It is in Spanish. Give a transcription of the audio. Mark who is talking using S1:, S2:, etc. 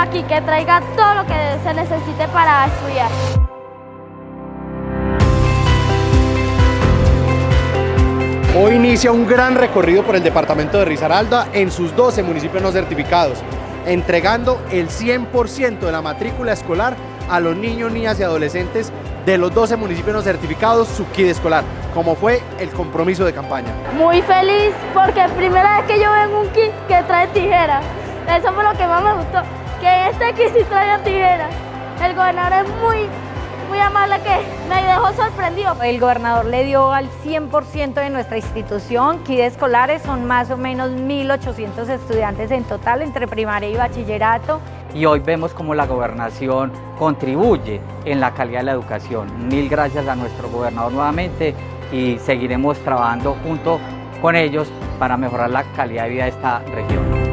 S1: aquí, que traiga todo lo que se necesite para estudiar.
S2: Hoy inicia un gran recorrido por el departamento de Risaralda en sus 12 municipios no certificados, entregando el 100% de la matrícula escolar a los niños, niñas y adolescentes de los 12 municipios no certificados su kit escolar, como fue el compromiso de campaña.
S1: Muy feliz porque es primera vez que yo veo en un kit que trae tijeras. Eso fue lo que más me gustó, que este kit sí trae tijeras. El gobernador es muy amable, que me dejó sorprendido.
S3: El gobernador le dio al 100% de nuestra institución kit escolares, son más o menos 1.800 estudiantes en total entre primaria y bachillerato.
S4: Y hoy vemos cómo la gobernación contribuye en la calidad de la educación. Mil gracias a nuestro gobernador nuevamente y seguiremos trabajando junto con ellos para mejorar la calidad de vida de esta región.